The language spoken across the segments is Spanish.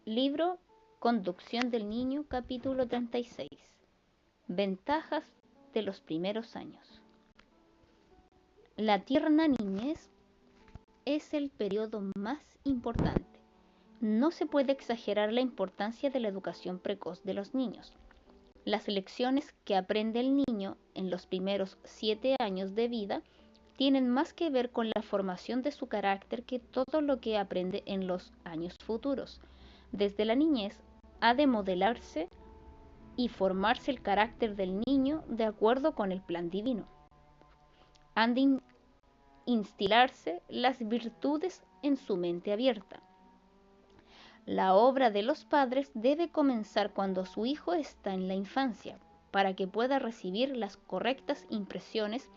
Libro Conducción del Niño, capítulo 36. Ventajas de los primeros años. La tierna niñez es el periodo más importante. No se puede exagerar la importancia de la educación precoz de los niños. Las lecciones que aprende el niño en los primeros 7 años de vida tienen más que ver con la formación de su carácter que todo lo que aprende en los años futuros. Desde la niñez ha de modelarse y formarse el carácter del niño de acuerdo con el plan divino. Han de instilarse las virtudes en su mente abierta. La obra de los padres debe comenzar cuando su hijo está en la infancia, para que pueda recibir las correctas impresiones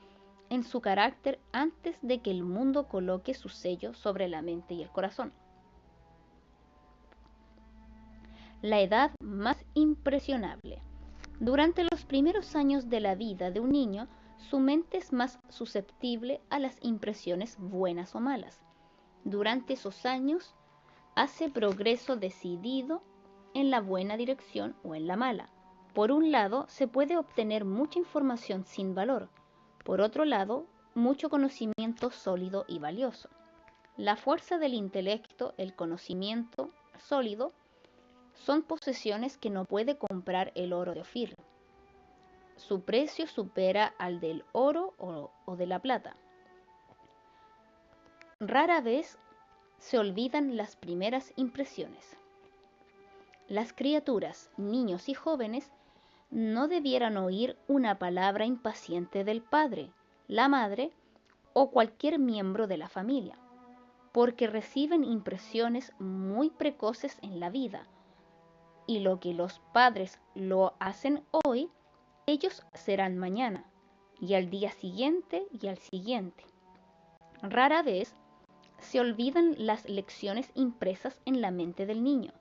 en su carácter antes de que el mundo coloque su sello sobre la mente y el corazón. La edad más impresionable. Durante los primeros años de la vida de un niño, su mente es más susceptible a las impresiones buenas o malas. Durante esos años, hace progreso decidido en la buena dirección o en la mala. Por un lado, se puede obtener mucha información sin valor. Por otro lado, mucho conocimiento sólido y valioso. La fuerza del intelecto, el conocimiento sólido, son posesiones que no puede comprar el oro de Ofir. Su precio supera al del oro o de la plata. Rara vez se olvidan las primeras impresiones. Las criaturas, niños y jóvenes no debieran oír una palabra impaciente del padre, la madre o cualquier miembro de la familia, porque reciben impresiones muy precoces en la vida, y lo que los padres lo hacen hoy, ellos serán mañana, y al día siguiente y al siguiente. Rara vez se olvidan las lecciones impresas en la mente del niño.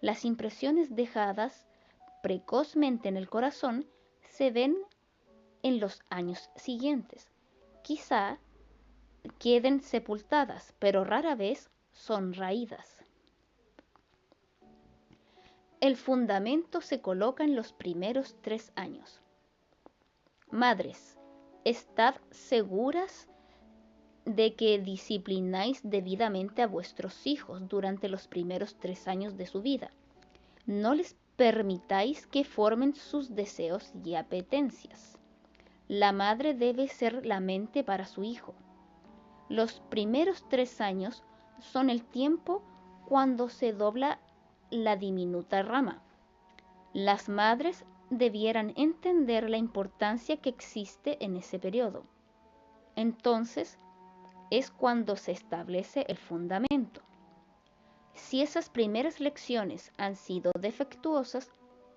Las impresiones dejadas precozmente en el corazón se ven en los años siguientes. Quizá queden sepultadas, pero rara vez son raídas. El fundamento se coloca en los primeros 3 años. Madres, estad seguras de que disciplináis debidamente a vuestros hijos durante los primeros 3 años de su vida. No les permitáis que formen sus deseos y apetencias. La madre debe ser la mente para su hijo. Los primeros 3 años son el tiempo cuando se dobla la diminuta rama. Las madres debieran entender la importancia que existe en ese periodo. Entonces es cuando se establece el fundamento. Si esas primeras lecciones han sido defectuosas,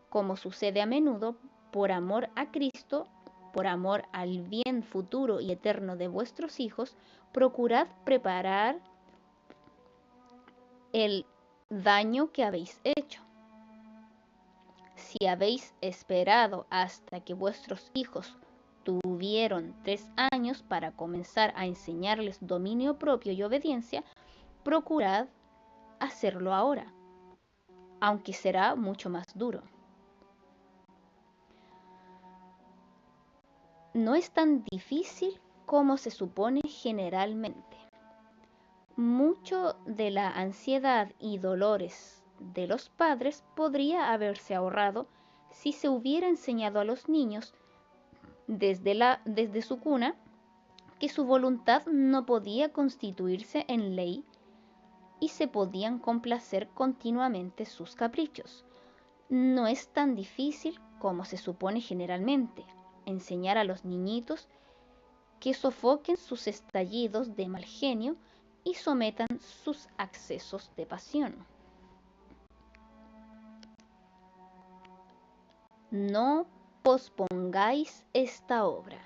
como sucede a menudo, por amor a Cristo, por amor al bien futuro y eterno de vuestros hijos, procurad preparar el daño que habéis hecho. Si habéis esperado hasta que vuestros hijos tuvieron 3 años para comenzar a enseñarles dominio propio y obediencia, procurad hacerlo ahora, aunque será mucho más duro. No es tan difícil como se supone generalmente. Mucho de la ansiedad y dolores de los padres podría haberse ahorrado si se hubiera enseñado a los niños desde su cuna que su voluntad no podía constituirse en ley y se podían complacer continuamente sus caprichos. No es tan difícil como se supone generalmente enseñar a los niñitos que sofoquen sus estallidos de mal genio y sometan sus accesos de pasión. No pospongáis esta obra.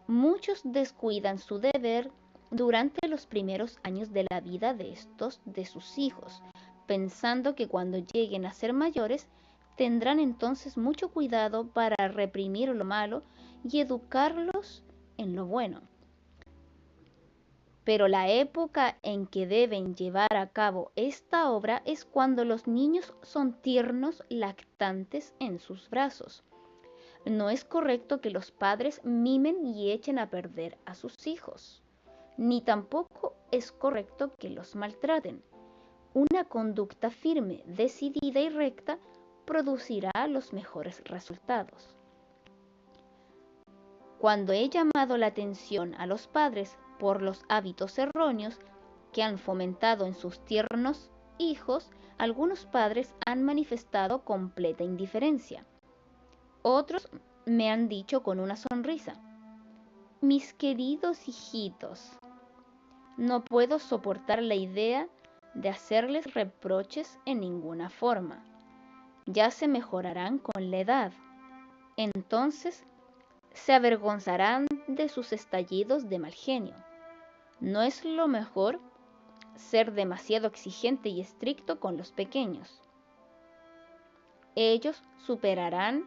Muchos descuidan su deber durante los primeros años de la vida de sus hijos, pensando que cuando lleguen a ser mayores tendrán entonces mucho cuidado para reprimir lo malo y educarlos en lo bueno. Pero la época en que deben llevar a cabo esta obra es cuando los niños son tiernos, lactantes en sus brazos. No es correcto que los padres mimen y echen a perder a sus hijos, ni tampoco es correcto que los maltraten. Una conducta firme, decidida y recta producirá los mejores resultados. Cuando he llamado la atención a los padres por los hábitos erróneos que han fomentado en sus tiernos hijos, algunos padres han manifestado completa indiferencia. Otros me han dicho con una sonrisa: mis queridos hijitos, no puedo soportar la idea de hacerles reproches en ninguna forma. Ya se mejorarán con la edad. Entonces se avergonzarán de sus estallidos de mal genio. No es lo mejor ser demasiado exigente y estricto con los pequeños. Ellos superarán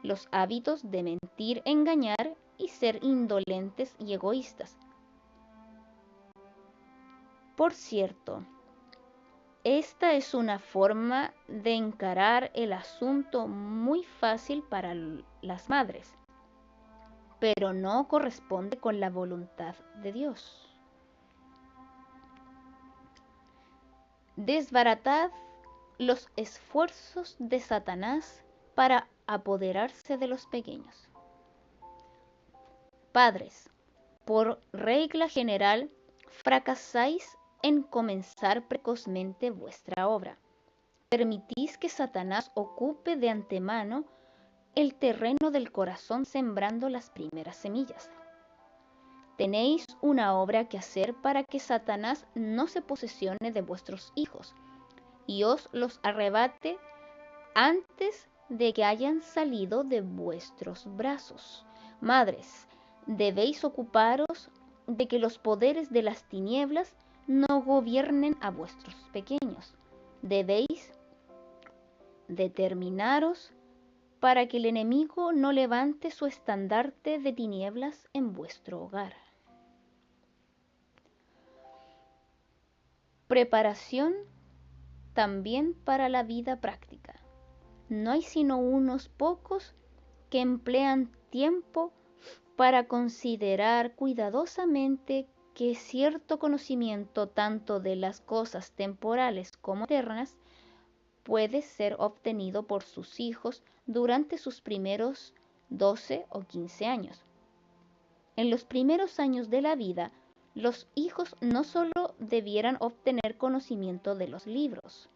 los hábitos de mentir, engañar y ser indolentes y egoístas. Por cierto, esta es una forma de encarar el asunto muy fácil para las madres, pero no corresponde con la voluntad de Dios. Desbaratad los esfuerzos de Satanás para apoderarse de los pequeños. Padres, por regla general, fracasáis en comenzar precozmente vuestra obra. Permitís que Satanás ocupe de antemano el terreno del corazón sembrando las primeras semillas. Tenéis una obra que hacer para que Satanás no se posesione de vuestros hijos y os los arrebate antes de que hayan salido de vuestros brazos. Madres, debéis ocuparos de que los poderes de las tinieblas no gobiernen a vuestros pequeños. Debéis determinaros para que el enemigo no levante su estandarte de tinieblas en vuestro hogar. Preparación también para la vida práctica. No hay sino unos pocos que emplean tiempo para considerar cuidadosamente que cierto conocimiento tanto de las cosas temporales como eternas puede ser obtenido por sus hijos durante sus primeros 12 o 15 años. En los primeros años de la vida, los hijos no solo debieran obtener conocimiento de los libros,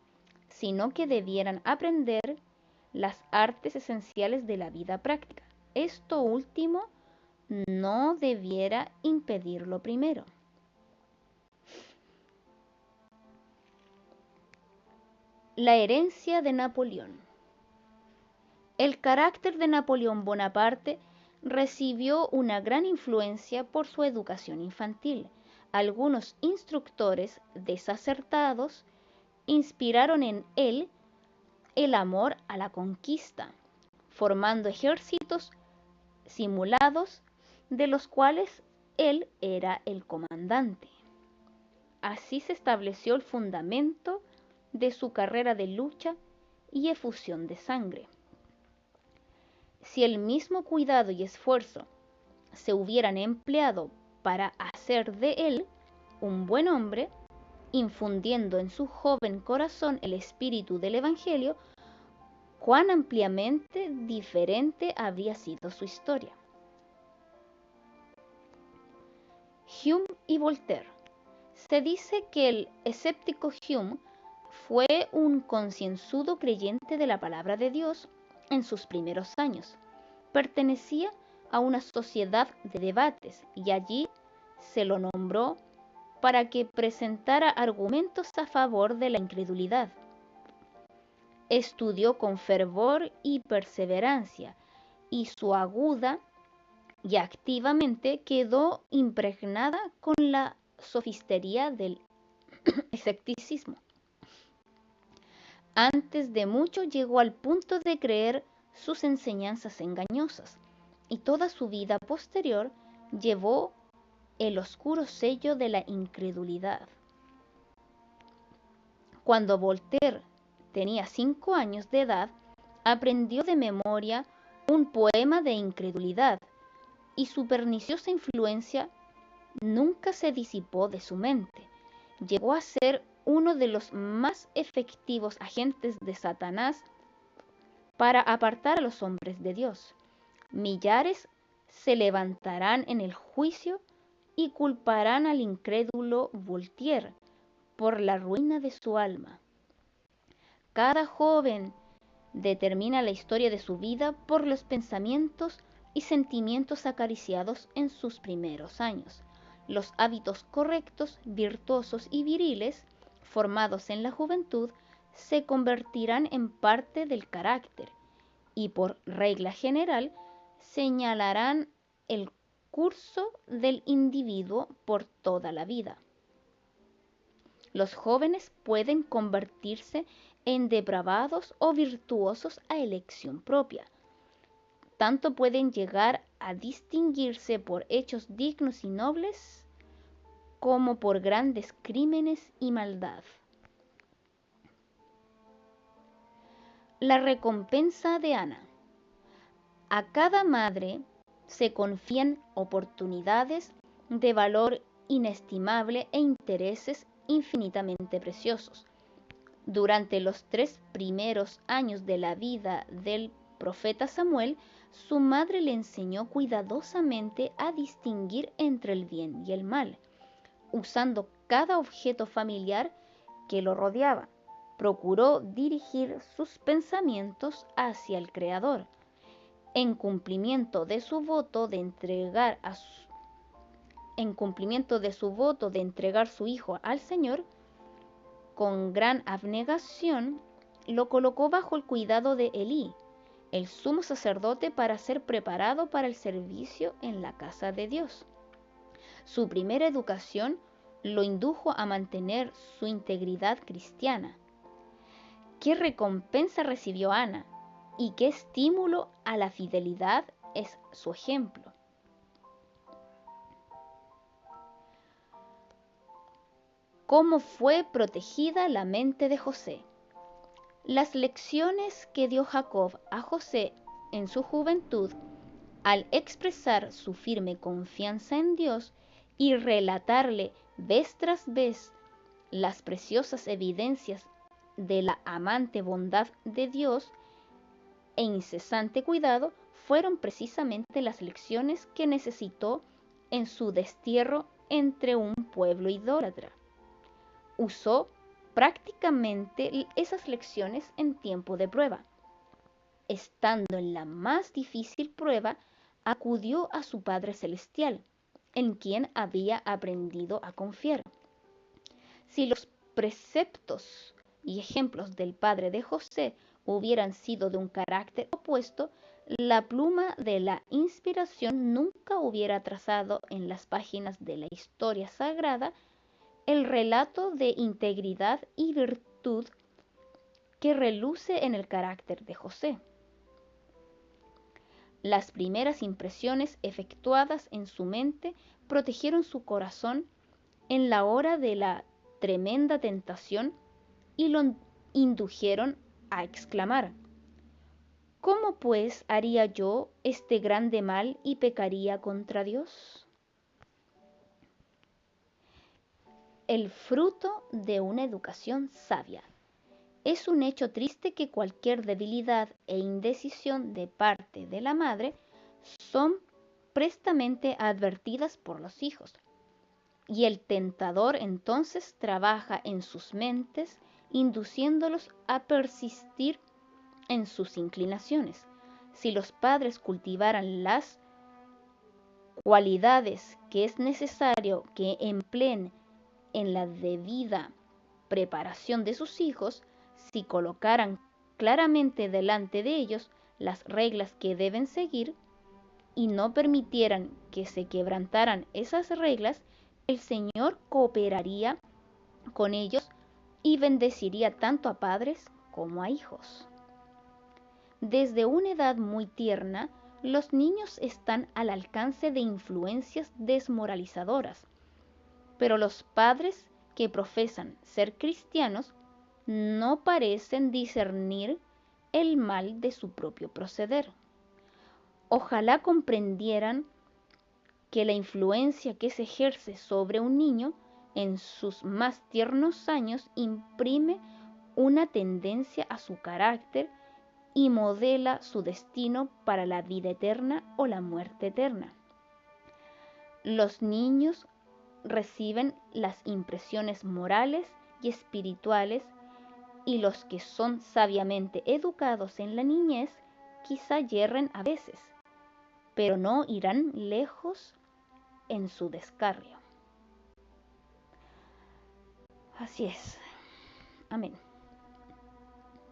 sino que debieran aprender las artes esenciales de la vida práctica. Esto último no debiera impedir lo primero. La herencia de Napoleón. El carácter de Napoleón Bonaparte recibió una gran influencia por su educación infantil. Algunos instructores desacertados inspiraron en él el amor a la conquista, formando ejércitos simulados de los cuales él era el comandante. Así se estableció el fundamento de su carrera de lucha y efusión de sangre. Si el mismo cuidado y esfuerzo se hubieran empleado para hacer de él un buen hombre, infundiendo en su joven corazón el espíritu del Evangelio, cuán ampliamente diferente habría sido su historia. Hume y Voltaire. Se dice que el escéptico Hume fue un concienzudo creyente de la palabra de Dios en sus primeros años. Pertenecía a una sociedad de debates y allí se lo nombró para que presentara argumentos a favor de la incredulidad. Estudió con fervor y perseverancia y su aguda y activamente quedó impregnada con la sofistería del escepticismo. Antes de mucho llegó al punto de creer sus enseñanzas engañosas y toda su vida posterior llevó el oscuro sello de la incredulidad. Cuando Voltaire tenía 5 años de edad, aprendió de memoria un poema de incredulidad, y su perniciosa influencia nunca se disipó de su mente. Llegó a ser uno de los más efectivos agentes de Satanás para apartar a los hombres de Dios. Millares se levantarán en el juicio y culparán al incrédulo Voltaire por la ruina de su alma. Cada joven determina la historia de su vida por los pensamientos y sentimientos acariciados en sus primeros años. Los hábitos correctos, virtuosos y viriles, formados en la juventud, se convertirán en parte del carácter y, por regla general, señalarán el curso del individuo por toda la vida. Los jóvenes pueden convertirse en depravados o virtuosos a elección propia. Tanto pueden llegar a distinguirse por hechos dignos y nobles como por grandes crímenes y maldad. La recompensa de Ana. A cada madre se confían oportunidades de valor inestimable e intereses infinitamente preciosos. Durante los 3 primeros años de la vida del profeta Samuel, su madre le enseñó cuidadosamente a distinguir entre el bien y el mal, usando cada objeto familiar que lo rodeaba. Procuró dirigir sus pensamientos hacia el Creador. En cumplimiento de su voto de entregar su hijo al Señor, con gran abnegación, lo colocó bajo el cuidado de Elí, el sumo sacerdote, para ser preparado para el servicio en la casa de Dios. Su primera educación lo indujo a mantener su integridad cristiana. ¿Qué recompensa recibió Ana? ¿Y qué estímulo a la fidelidad es su ejemplo? ¿Cómo fue protegida la mente de José? Las lecciones que dio Jacob a José en su juventud, al expresar su firme confianza en Dios y relatarle vez tras vez las preciosas evidencias de la amante bondad de Dios e incesante cuidado, fueron precisamente las lecciones que necesitó en su destierro entre un pueblo idólatra. Usó prácticamente esas lecciones en tiempo de prueba. Estando en la más difícil prueba, acudió a su Padre Celestial, en quien había aprendido a confiar. Si los preceptos y ejemplos del padre de José hubieran sido de un carácter opuesto, la pluma de la inspiración nunca hubiera trazado en las páginas de la historia sagrada el relato de integridad y virtud que reluce en el carácter de José. Las primeras impresiones efectuadas en su mente protegieron su corazón en la hora de la tremenda tentación y lo indujeron a exclamar: ¿cómo pues haría yo este grande mal y pecaría contra Dios? El fruto de una educación sabia. Es un hecho triste que cualquier debilidad e indecisión de parte de la madre son prestamente advertidas por los hijos, y el tentador entonces trabaja en sus mentes, induciéndolos a persistir en sus inclinaciones. Si los padres cultivaran las cualidades que es necesario que empleen en la debida preparación de sus hijos, si colocaran claramente delante de ellos las reglas que deben seguir y no permitieran que se quebrantaran esas reglas, el Señor cooperaría con ellos y bendeciría tanto a padres como a hijos. Desde una edad muy tierna, Los niños están al alcance de influencias desmoralizadoras, pero los padres que profesan ser cristianos no parecen discernir el mal de su propio proceder. Ojalá comprendieran que la influencia que se ejerce sobre un niño en sus más tiernos años imprime una tendencia a su carácter y modela su destino para la vida eterna o la muerte eterna. Los niños reciben las impresiones morales y espirituales, y los que son sabiamente educados en la niñez quizá yerren a veces, pero no irán lejos en su descarrio. Así es. Amén.